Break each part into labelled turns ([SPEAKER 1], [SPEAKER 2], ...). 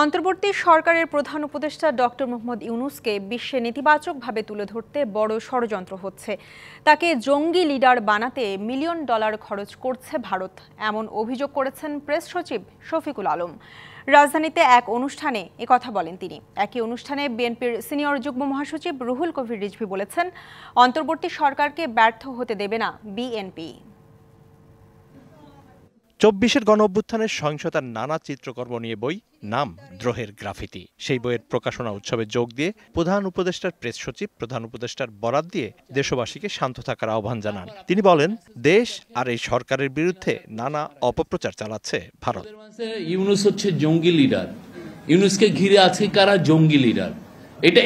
[SPEAKER 1] অন্তর্বর্তী সরকারের প্রধান উপদেষ্টা ডক্টর মোহাম্মদ ইউনূসকে বিশ্বে নেতিবাচকভাবে তুলে ধরতে বড় ষড়যন্ত্র হচ্ছে। তাকে জঙ্গি লিডার বানাতে মিলিয়ন ডলার খরচ করছে ভারত, এমন অভিযোগ করেছেন প্রেস সচিব শফিকুল আলম। রাজধানীতে এক অনুষ্ঠানে একথা বলেন তিনি। একই অনুষ্ঠানে বিএনপির সিনিয়র যুগ্ম মহাসচিব রুহুল কবির রিজভী বলেছেন, অন্তর্বর্তী সরকারকে ব্যর্থ হতে দেবে না বিএনপি।
[SPEAKER 2] ২৪-এর গণঅভ্যুত্থানের সহিংসতার নানা চিত্রকর্ম নিয়ে বই, নাম দ্রোহের গ্রাফিতি। সেই বইয়ের প্রকাশনা উৎসবে যোগ দিয়ে প্রধান উপদেষ্টার প্রেস সচিব প্রধান উপদেষ্টার বরাত দিয়ে দেশবাসীকে শান্ত থাকার আহ্বান জানান। তিনি বলেন, দেশ আর এই সরকারের বিরুদ্ধে নানা অপপ্রচার চালাচ্ছে ভারত।
[SPEAKER 3] ইউনূস হচ্ছে জঙ্গি লিডার, ইউনূসকে ঘিরে আছে কারা? জঙ্গি লিডার।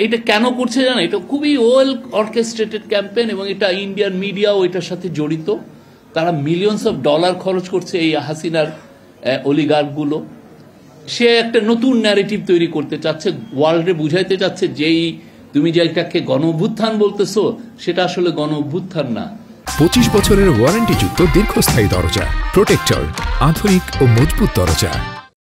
[SPEAKER 3] এটা কেন করছে জানা? এটা খুবই ওয়েল অর্কেস্ট্রেটেড ক্যাম্পেইন এবং এটা ইন্ডিয়ান মিডিয়াও এটার সাথে জড়িত। তারা মিলিয়নস অফ ডলার খরচ করছে এই হাসিনার অলিগার্কগুলো। সে একটা নতুন ন্যারেটিভ তৈরি করতে চাচ্ছে, ওয়ার্ল্ডে বুঝাইতে চাচ্ছে যেই তুমি যে এটাকে গণঅভ্যুত্থান বলতেছো সেটা আসলে গণঅভ্যুত্থান না।
[SPEAKER 4] 25 বছরের ওয়ারেন্টিযুক্ত দীর্ঘস্থায়ী দরজা প্রোটেক্টর, আধুনিক ও মজবুত দরজা।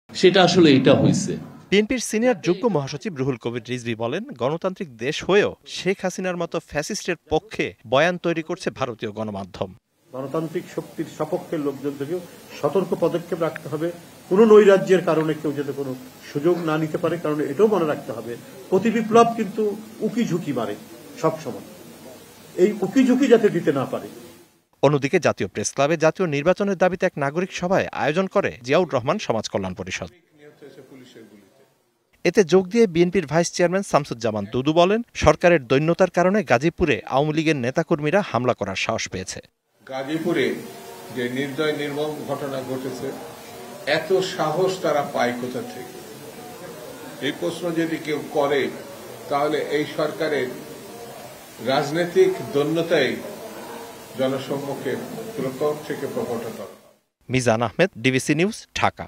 [SPEAKER 3] সেটা আসলে এটা হয়েছে।
[SPEAKER 2] বিএনপির সিনিয়র যুগ্ম মহাসচিব রুহুল কবির রিজভী বলেন, গণতান্ত্রিক দেশ হয়েও শেখ হাসিনার মতো ফ্যাসিস্টের পক্ষে বয়ান তৈরি করছে ভারতীয় গণমাধ্যম।
[SPEAKER 5] গণতান্ত্রিক শক্তির সপক্ষের লোকজনদেরকেও সতর্ক পদক্ষেপ রাখতে হবে। কোন নৈরাজ্যের কারণে কেউ যাতে কোনো সুযোগ না নিতে পারে, কারণ এটাও মনে রাখতে হবে প্রতি বিপ্লব কিন্তু উকি ঝুঁকি মারে সবসময়, এই উকি ঝুঁকি যাতে দিতে না পারে।
[SPEAKER 2] অন্যদিকে জাতীয় প্রেস ক্লাবে জাতীয় নির্বাচনের দাবিতে এক নাগরিক সভায় আয়োজন করে জিয়াউর রহমান সমাজ কল্যাণ পরিষদ। এতে যোগ দিয়ে বিএনপির ভাইস চেয়ারম্যান শামসুজ্জামান দুদু বলেন, সরকারের দৈন্যতার কারণে গাজীপুরে আওয়ামী লীগের নেতাকর্মীরা হামলা করার সাহস পেয়েছে।
[SPEAKER 6] গাজীপুরে যে নির্দয় নির্মম ঘটনা ঘটেছে, এত সাহস তারা পায় কোথা থেকে? এই প্রশ্ন যদি কেউ করে তাহলে এই সরকারের রাজনৈতিক দৈন্যতাই জনসম্মুখে প্রকট থেকে প্রকটতর।
[SPEAKER 2] Mizan Ahmed, DBC news, Dhaka.